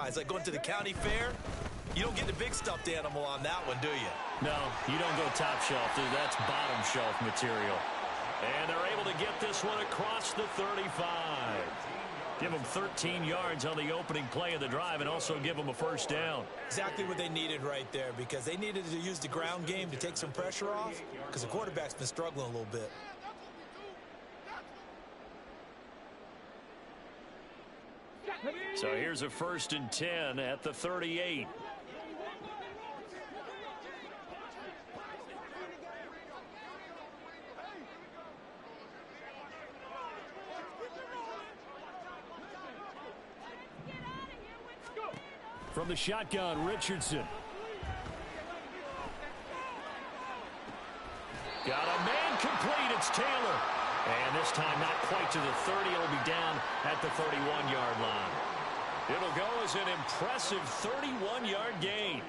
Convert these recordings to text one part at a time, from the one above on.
prize, like going to the county fair. You don't get the big stuffed animal on that one, do you? No, you don't go top shelf, dude. That's bottom shelf material. And they're able to get this one across the 35. Give them 13 yards on the opening play of the drive and also give them a first down. Exactly what they needed right there, because they needed to use the ground game to take some pressure off, because the quarterback's been struggling a little bit. So here's a 1st and 10 at the 38. From the shotgun, Richardson. Got a man complete. It's Taylor. And this time not quite to the 30. It'll be down at the 31-yard line. It'll go as an impressive 31-yard gain.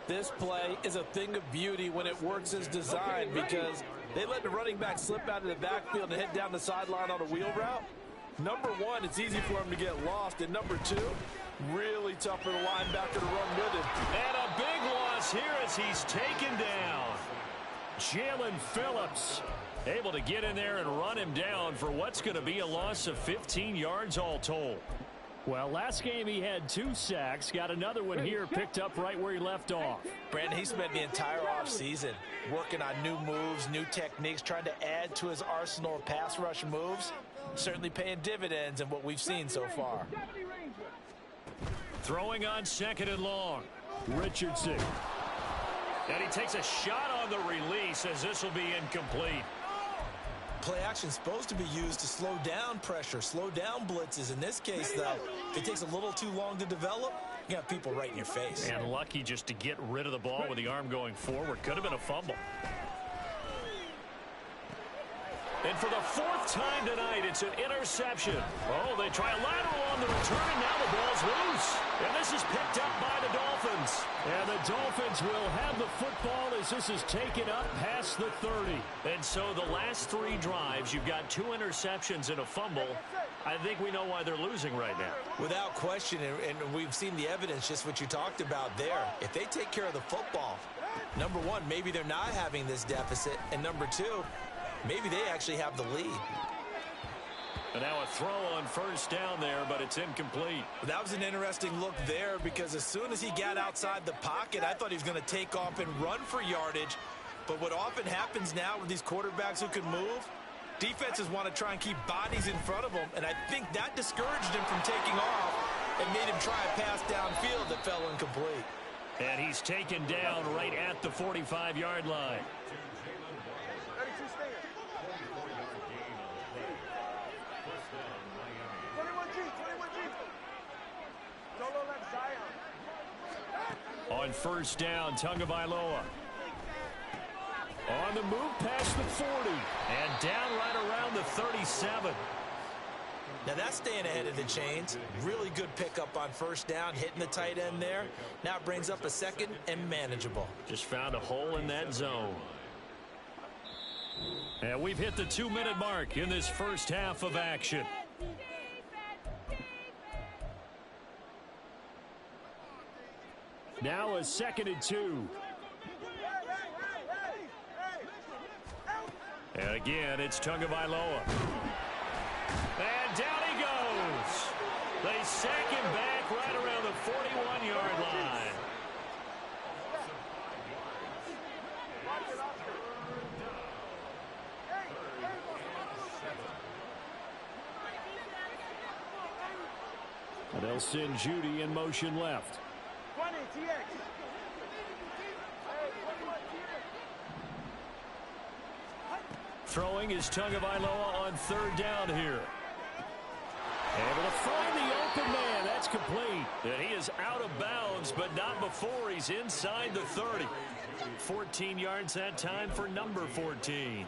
This play is a thing of beauty when it works as designed, because they let the running back slip out of the backfield and head down the sideline on a wheel route. Number one, it's easy for him to get lost. And number two, really tough for the linebacker to run with him. And a big loss here as he's taken down. Jalen Phillips able to get in there and run him down for what's going to be a loss of 15 yards all told. Well, last game he had 2 sacks. Got another one here, picked up right where he left off. Brandon, he spent the entire offseason working on new moves, new techniques, trying to add to his arsenal of pass rush moves. Certainly paying dividends in what we've seen so far. Throwing on 2nd and long. Richardson. And he takes a shot on the release as this will be incomplete. Play action is supposed to be used to slow down pressure, slow down blitzes. In this case, though, if it takes a little too long to develop, you got people right in your face. And lucky just to get rid of the ball with the arm going forward. Could have been a fumble. And for the 4th time tonight, it's an interception. Oh, they try a lateral on the return, and now the ball's loose. And this is picked up by the Dolphins. And the Dolphins will have the football as this is taken up past the 30. And so the last 3 drives, you've got 2 interceptions and a fumble. I think we know why they're losing right now. Without question, and we've seen the evidence, just what you talked about there. If they take care of the football, number one, maybe they're not having this deficit. And number two, maybe they actually have the lead. And now a throw on 1st down there, but it's incomplete. That was an interesting look there, because as soon as he got outside the pocket, I thought he was going to take off and run for yardage. But what often happens now with these quarterbacks who can move, defenses want to try and keep bodies in front of them, and I think that discouraged him from taking off and made him try a pass downfield that fell incomplete. And he's taken down right at the 45-yard line. On 1st down, Tagovailoa. On the move past the 40. And down right around the 37. Now that's staying ahead of the chains. Really good pickup on 1st down, hitting the tight end there. Now it brings up a 2nd and manageable. Just found a hole in that zone. And we've hit the 2-minute mark in this first half of action. Now a 2nd and 2. And again, it's Tagovailoa. And down he goes. They sack him back right around the 41-yard line. And they'll send Judy in motion left. Throwing is Tagovailoa on 3rd down here. Able to find the open man. That's complete. And he is out of bounds, but not before he's inside the 30. 14 yards that time for number 14.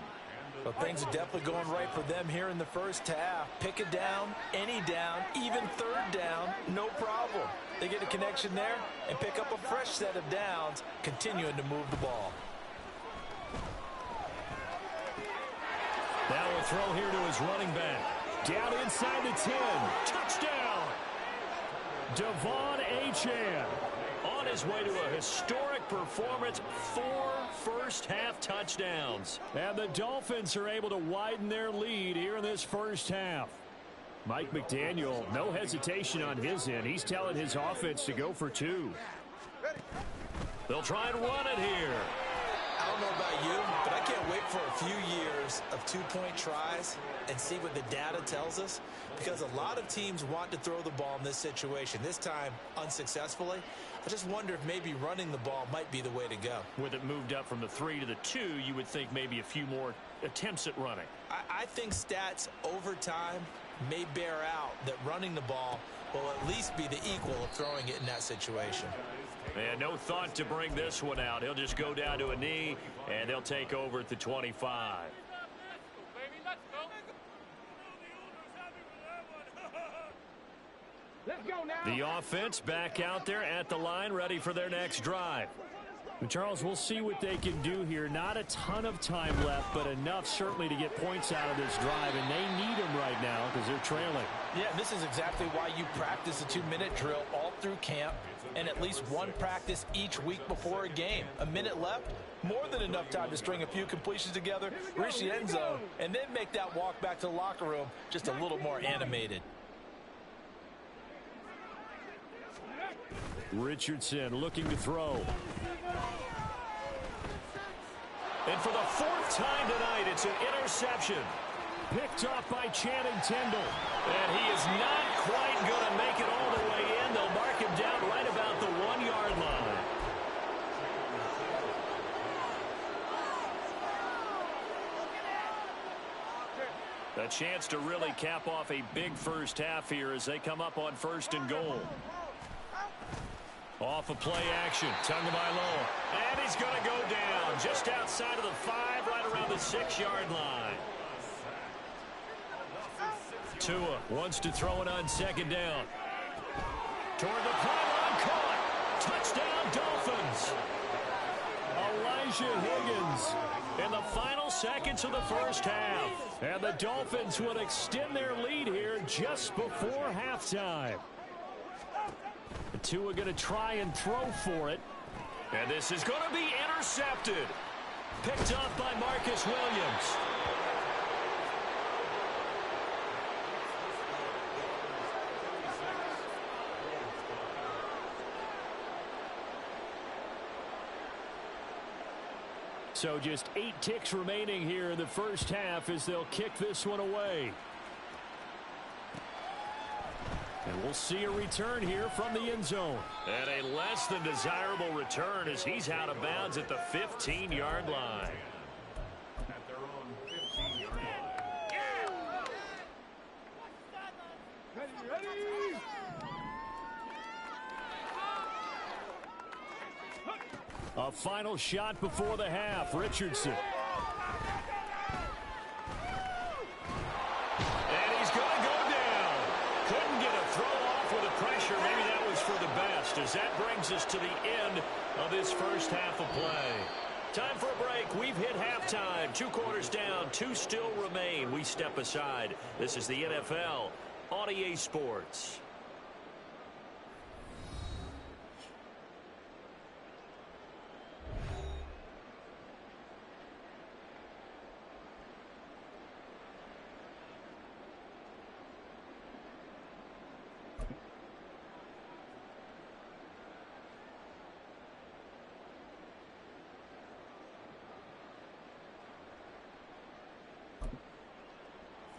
Well, things are definitely going right for them here in the first half. Pick it down, any down, even 3rd down, no problem. They get a connection there and pick up a fresh set of downs, continuing to move the ball. Now a throw here to his running back. Down inside the 10. Touchdown! Devon Achane. On his way to a historic performance, 4 first-half touchdowns. And the Dolphins are able to widen their lead here in this first half. Mike McDaniel, no hesitation on his end. He's telling his offense to go for 2. They'll try and run it here. I don't know about you, but I can't wait for a few years of 2-point tries and see what the data tells us, because a lot of teams want to throw the ball in this situation, this time unsuccessfully. I just wonder if maybe running the ball might be the way to go. With it moved up from the 3 to the 2, you would think maybe a few more attempts at running. I think stats over time may bear out that running the ball will at least be the equal of throwing it in that situation. And no thought to bring this one out. He'll just go down to a knee, and they'll take over at the 25. The offense back out there at the line, ready for their next drive. And Charles, we'll see what they can do here. Not a ton of time left, but enough certainly to get points out of this drive, and they need them right now because they're trailing. Yeah, this is exactly why you practice a 2-minute drill all through camp and at least one practice each week before a game. A minute left, more than enough time to string a few completions together, reach the end zone, and then make that walk back to the locker room just a little more animated. Richardson looking to throw. And for the 4th time tonight, it's an interception. Picked off by Channing Tindall. And he is not quite going to make it all the way in. They'll mark him down right about the 1-yard line. A chance to really cap off a big first half here as they come up on 1st and goal. Off of play action, Tagovailoa. And he's going to go down just outside of the 5, right around the 6-yard line. Tua wants to throw it on 2nd down. Toward the pylon, caught. Touchdown, Dolphins. Elijah Higgins in the final seconds of the first half. And the Dolphins would extend their lead here just before halftime. Tua going to try and throw for it. And this is going to be intercepted. Picked up by Marcus Williams. So just 8 ticks remaining here in the first half as they'll kick this one away. And we'll see a return here from the end zone. And a less than desirable return as he's out of bounds at the 15-yard line. At their own 15-yard line. Ready. A final shot before the half. Richardson. Maybe that was for the best, as that brings us to the end of this first half of play. Time for a break. We've hit halftime. 2 quarters down, 2 still remain. We step aside. This is the NFL on EA Sports.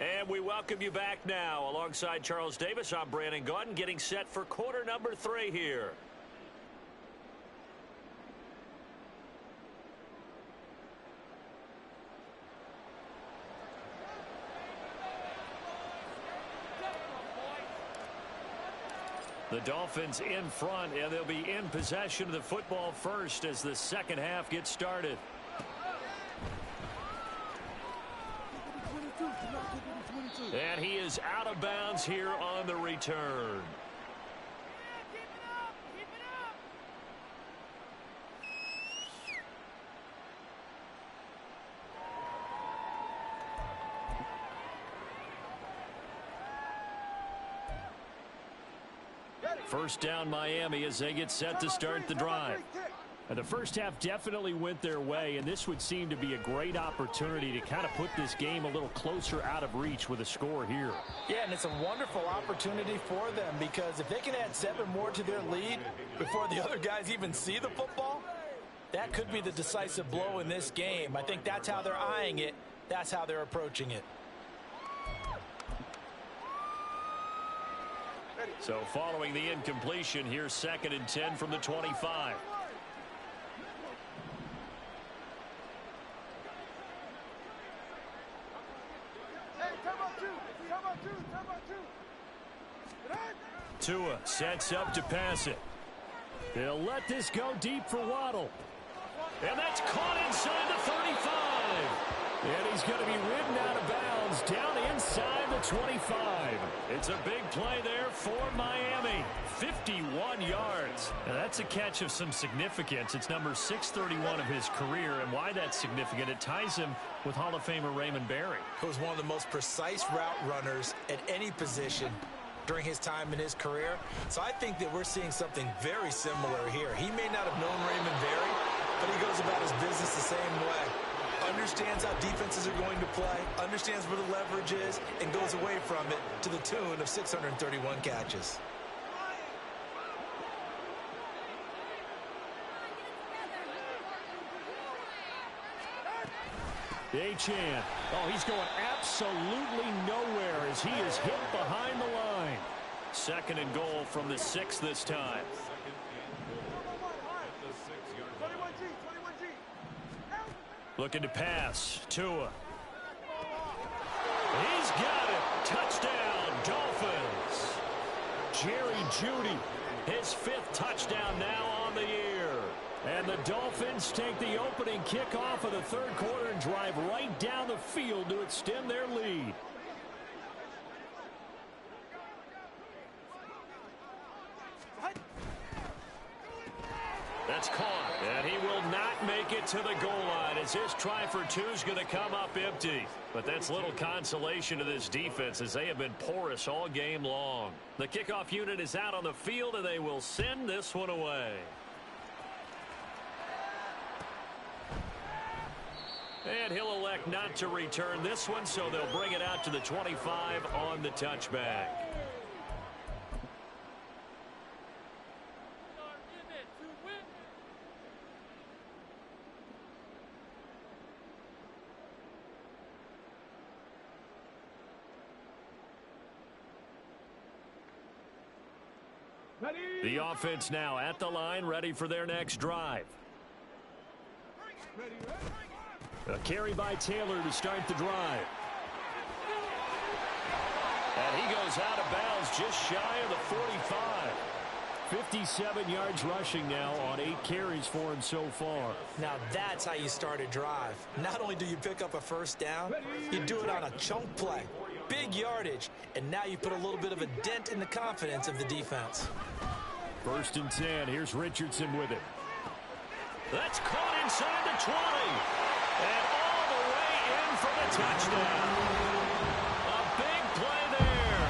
And we welcome you back now. Alongside Charles Davis, I'm Brandon Gaudin, getting set for quarter number 3 here. The Dolphins in front, and they'll be in possession of the football first as the second half gets started. And he is out of bounds here on the return. First down Miami as they get set to start the drive. And the first half definitely went their way, and this would seem to be a great opportunity to kind of put this game a little closer out of reach with a score here. Yeah, and it's a wonderful opportunity for them because if they can add 7 more to their lead before the other guys even see the football, that could be the decisive blow in this game. I think that's how they're eyeing it. That's how they're approaching it. So following the incompletion, here's 2nd and 10 from the 25. Tua sets up to pass it. He'll let this go deep for Waddle. And that's caught inside the 35. And he's going to be ridden out of bounds down inside the 25. It's a big play there for Miami. 51 yards. Now that's a catch of some significance. It's number 631 of his career. And why that's significant, it ties him with Hall of Famer Raymond Berry. He was one of the most precise route runners at any position during his time in his career. So I think that we're seeing something very similar here. He may not have known Raymond Berry, but he goes about his business the same way. Understands how defenses are going to play, understands where the leverage is, and goes away from it to the tune of 631 catches. Achane. Oh, he's going absolutely nowhere as he is hit behind the line. 2nd and goal from the 6 this time. Looking to pass. Tua. He's got it. Touchdown, Dolphins. Jerry Jeudy, his 5th touchdown now on the year. And the Dolphins take the opening kickoff of the 3rd quarter and drive right down the field to extend their lead. That's caught, and he will not make it to the goal line as his try for 2 is going to come up empty. But that's little consolation to this defense as they have been porous all game long. The kickoff unit is out on the field, and they will send this one away. And he'll elect not to return this one, so they'll bring it out to the 25 on the touchback. The offense now at the line, ready for their next drive. A carry by Taylor to start the drive. And he goes out of bounds just shy of the 45. 57 yards rushing now on 8 carries for him so far. Now that's how you start a drive. Not only do you pick up a first down, you do it on a chunk play. Big yardage, and now you put a little bit of a dent in the confidence of the defense. 1st and 10. Here's Richardson with it. That's caught inside the 20. And all the way in for the touchdown. A big play there.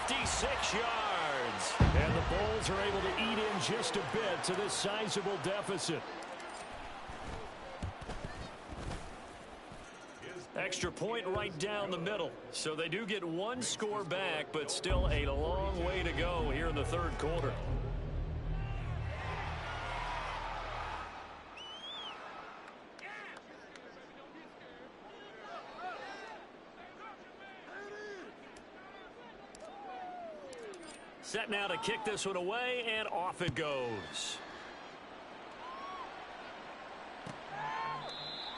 56 yards. And the Bulls are able to eat in just a bit to this sizable deficit. Extra point right down the middle. So they do get 1 score back, but still a long way to go here in the 3rd quarter. Set now to kick this one away, and off it goes.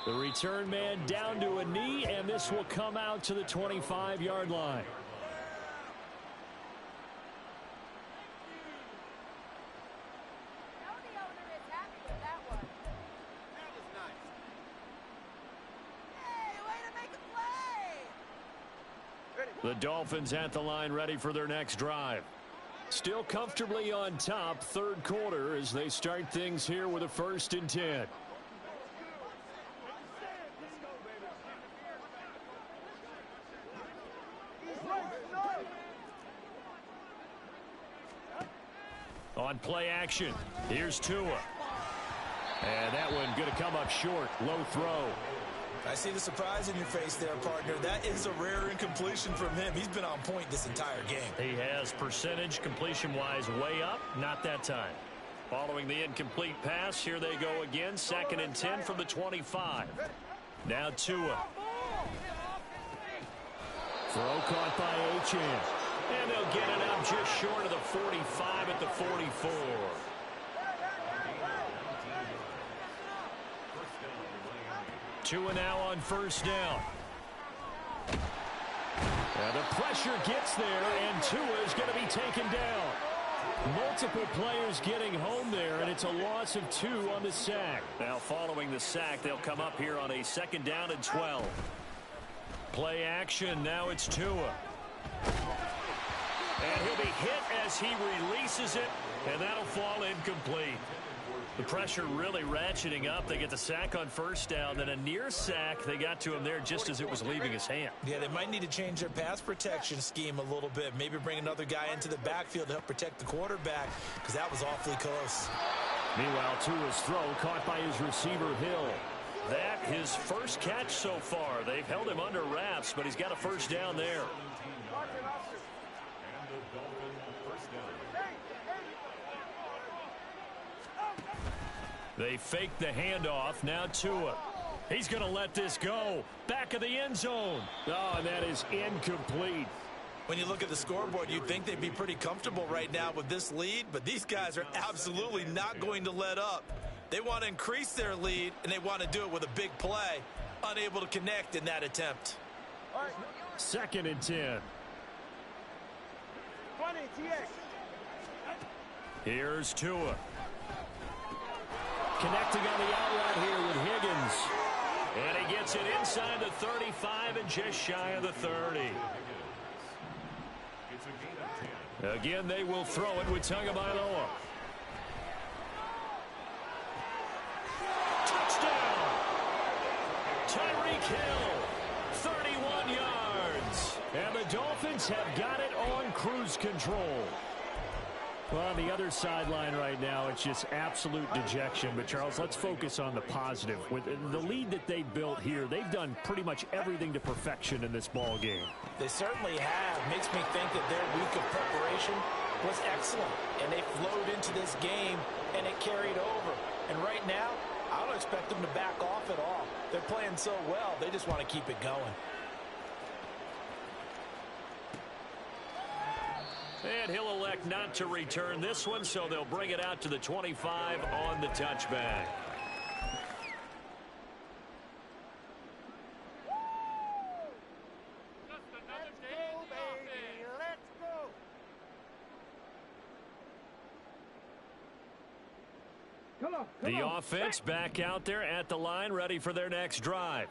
The return man down to a knee, and this will come out to the 25-yard line. The Dolphins at the line, ready for their next drive. Still comfortably on top, 3rd quarter as they start things here with a 1st and 10. on play action. Here's Tua. And that one going to come up short. Low throw. I see the surprise in your face there, partner. That is a rare incompletion from him. He's been on point this entire game. He has percentage completion-wise way up. Not that time. Following the incomplete pass, here they go again. 2nd and 10 from the 25. Now Tua. Throw caught by Achane. And they'll get it up just short of the 45 at the 44. Tua now on 1st down. And the pressure gets there, and Tua is going to be taken down. Multiple players getting home there, and it's a loss of 2 on the sack. Now following the sack, they'll come up here on a 2nd down and 12. Play action, now it's Tua. And he'll be hit as he releases it, and that'll fall incomplete. The pressure really ratcheting up. They get the sack on 1st down, then a near sack. They got to him there just as it was leaving his hand. Yeah, they might need to change their pass protection scheme a little bit. Maybe bring another guy into the backfield to help protect the quarterback, because that was awfully close. Meanwhile, Tua's throw caught by his receiver, Hill. That his first catch so far. They've held him under wraps, but he's got a 1st down there. They fake the handoff. Now Tua. He's going to let this go. Back of the end zone. Oh, and that is incomplete. When you look at the scoreboard, you'd think they'd be pretty comfortable right now with this lead, but these guys are absolutely not going to let up. They want to increase their lead, and they want to do it with a big play. Unable to connect in that attempt. 2nd and 10. Here's Tua. Connecting on the out route here with Higgins. And he gets it inside the 35 and just shy of the 30. Again, they will throw it with Tagovailoa. Touchdown! Tyreek Hill, 31 yards. And the Dolphins have got it on cruise control. Well, on the other sideline right now, it's just absolute dejection. But, Charles, let's focus on the positive. With the lead that they built here, they've done pretty much everything to perfection in this ball game. They certainly have. Makes me think that their week of preparation was excellent. And they flowed into this game, and it carried over. And right now, I don't expect them to back off at all. They're playing so well, they just want to keep it going. And he'll elect not to return this one, so they'll bring it out to the 25 on the touchback. The offense back out there at the line, ready for their next drive.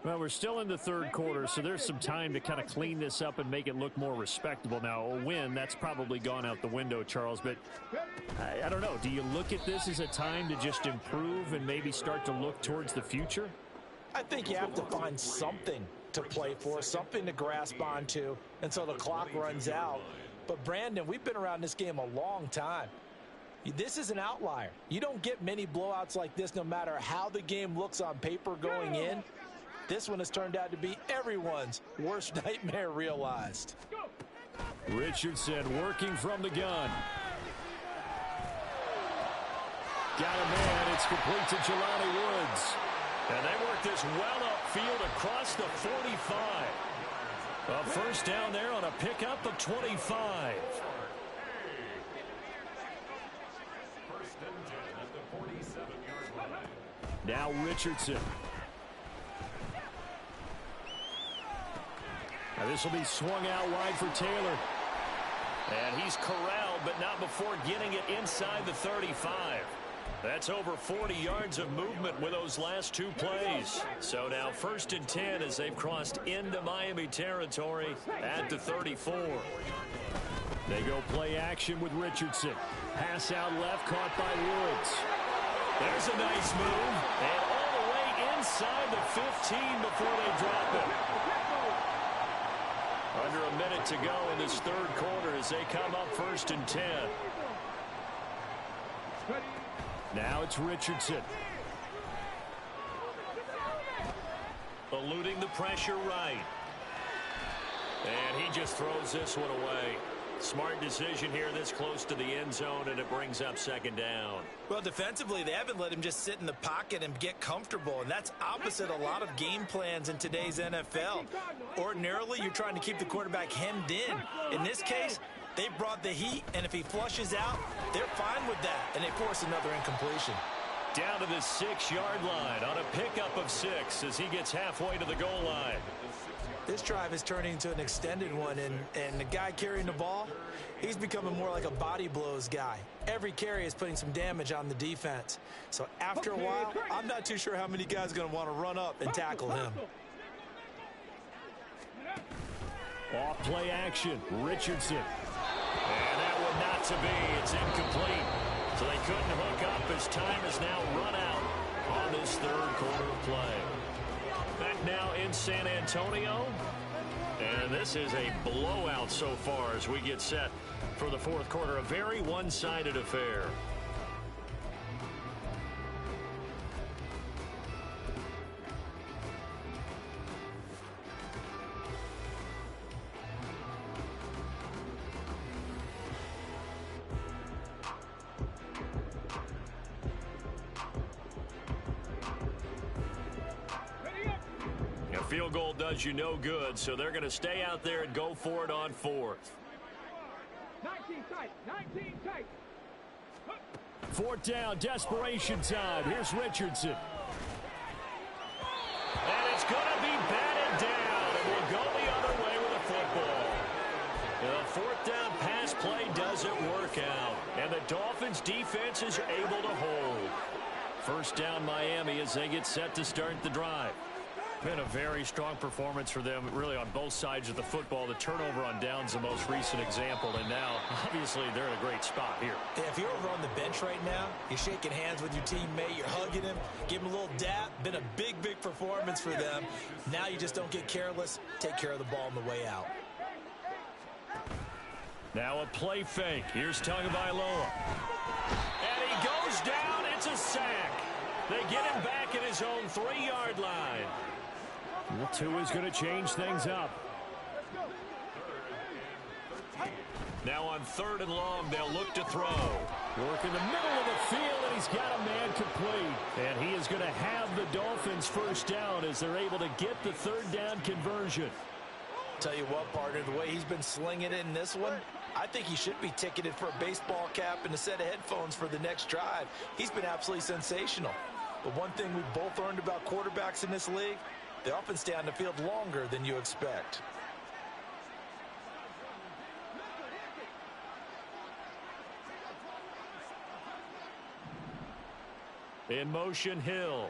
Well, we're still in the 3rd quarter, so there's some time to kind of clean this up and make it look more respectable. Now, a win, that's probably gone out the window, Charles, but I don't know. Do you look at this as a time to just improve and maybe start to look towards the future? I think you have to find something to play for, something to grasp onto until the clock runs out. But, Brandon, we've been around this game a long time. This is an outlier. You don't get many blowouts like this no matter how the game looks on paper going in. This one has turned out to be everyone's worst nightmare realized. Richardson working from the gun. Got a man. It's complete to Jelani Woods. And they work this well upfield across the 45. A 1st down there on a pickup of 25. Now Richardson. Now this will be swung out wide for Taylor. And he's corralled, but not before getting it inside the 35. That's over 40 yards of movement with those last 2 plays. So now 1st and 10 as they've crossed into Miami territory at the 34. They go play action with Richardson. Pass out left, caught by Woods. There's a nice move. And all the way inside the 15 before they drop it. Under a minute to go in this 3rd quarter as they come up 1st and 10. Now it's Richardson. Eluding the pressure right. And he just throws this one away. Smart decision here this close to the end zone, and it brings up second down. Well, defensively, they haven't let him just sit in the pocket and get comfortable, and that's opposite a lot of game plans in today's NFL. Ordinarily, you're trying to keep the quarterback hemmed in. In this case, they brought the heat, and if he flushes out, they're fine with that, and they force another incompletion. Down to the 6-yard line on a pickup of 6 as he gets halfway to the goal line. This drive is turning into an extended one, and the guy carrying the ball, he's becoming more like a body blows guy. Every carry is putting some damage on the defense. So after a while, I'm not too sure how many guys are going to want to run up and tackle him. Off play action, Richardson. And that one not to be. It's incomplete. So they couldn't hook up as time is now run out on this third quarter of play. Back now in San Antonio. And this is a blowout so far as we get set for the fourth quarter. A very one-sided affair. Field goal does you no good, so they're going to stay out there and go for it on fourth. 19 tight. Fourth down, desperation time. Here's Richardson. And it's going to be batted down, and we'll go the other way with the football. The fourth down pass play doesn't work out, and the Dolphins' defense is able to hold. First down, Miami, as they get set to start the drive. Been a very strong performance for them, really, on both sides of the football. The turnover on downs the most recent example, and now, obviously, they're in a great spot here. Yeah, if you're over on the bench right now, you're shaking hands with your teammate, you're hugging him, give him a little dap. Been a big performance for them. Now you just don't get careless. Take care of the ball on the way out. Now a play fake. Here's Tagovailoa. And he goes down. It's a sack. They get him back at his own 3-yard line. Well, Tua is going to change things up. Now on 3rd and long, they'll look to throw. Work in the middle of the field, and he's got a man complete. And he is going to have the Dolphins first down as they're able to get the 3rd down conversion. Tell you what, partner, the way he's been slinging it in this one, I think he should be ticketed for a baseball cap and a set of headphones for the next drive. He's been absolutely sensational. But one thing we've both learned about quarterbacks in this league, they often stay on the field longer than you expect. In motion, Hill.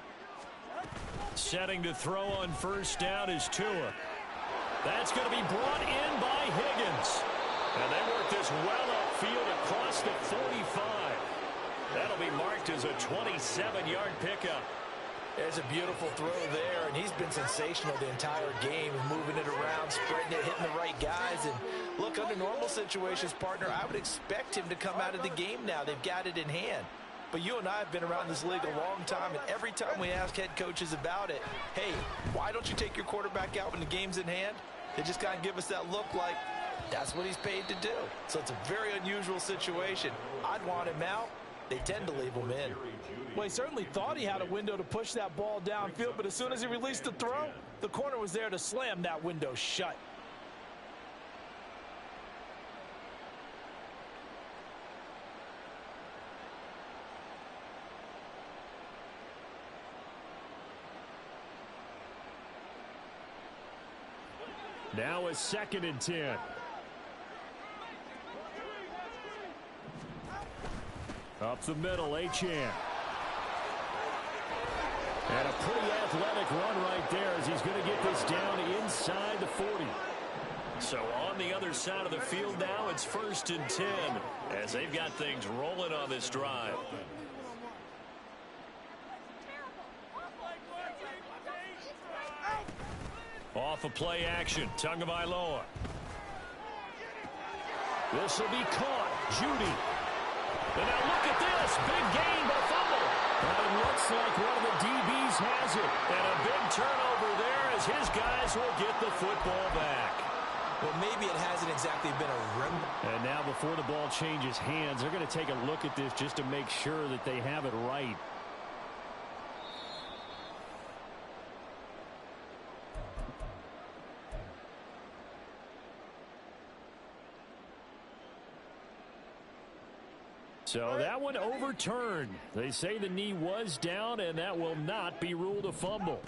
Setting to throw on first down is Tua. That's going to be brought in by Higgins. And they work this well upfield across the 45. That'll be marked as a 27-yard pickup. There's a beautiful throw there, and he's been sensational the entire game, moving it around, spreading it, hitting the right guys. And look, under normal situations, partner, I would expect him to come out of the game now. They've got it in hand. But you and I have been around this league a long time, and every time we ask head coaches about it, hey, why don't you take your quarterback out when the game's in hand? They just kind of give us that look like that's what he's paid to do. So it's a very unusual situation. I'd want him out. They tend to leave him in. Well, he certainly thought he had a window to push that ball downfield, but as soon as he released the throw, the corner was there to slam that window shut. Now a 2nd and 10. Up the middle, Achane. And a pretty athletic run right there as he's going to get this down inside the 40. So on the other side of the field now, it's 1st and 10 as they've got things rolling on this drive. Off a play action, Tagovailoa. This will be caught. Judy. And now look at this. Big Bills will get the football back. Well, maybe it hasn't exactly been a rim. And now before the ball changes hands, they're going to take a look at this just to make sure that they have it right. So that one overturned. They say the knee was down, and that will not be ruled a fumble.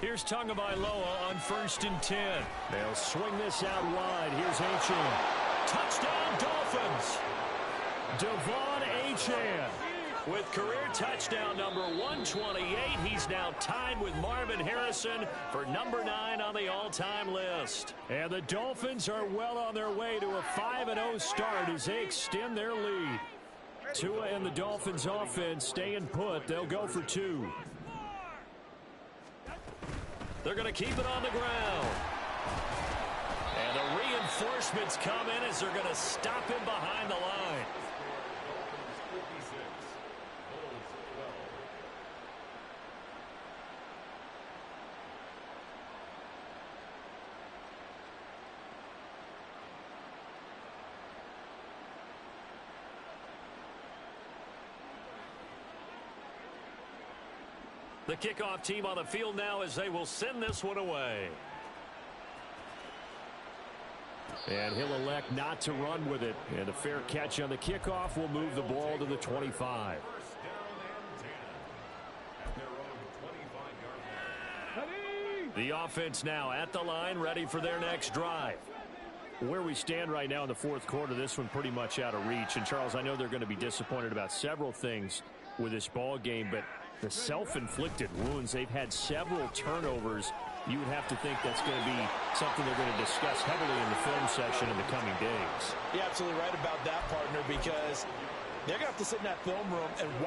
Here's Tagovailoa on 1st and 10. They'll swing this out wide. Here's Achane. Touchdown, Dolphins. Devon Achane with career touchdown number 128. He's now tied with Marvin Harrison for number 9 on the all-time list. And the Dolphins are well on their way to a 5-0 start as they extend their lead. Tua and the Dolphins offense staying put. They'll go for 2. They're going to keep it on the ground. And the reinforcements come in as they're going to stop him behind the line. The kickoff team on the field now as they will send this one away. And he'll elect not to run with it. And a fair catch on the kickoff will move the ball to the 25. The offense now at the line, ready for their next drive. Where we stand right now in the fourth quarter, this one pretty much out of reach. And, Charles, I know they're going to be disappointed about several things with this ball game, but the self-inflicted wounds, they've had several turnovers. You would have to think that's going to be something they're going to discuss heavily in the film session in the coming days. You're absolutely right about that, partner, because they're going to have to sit in that film room and watch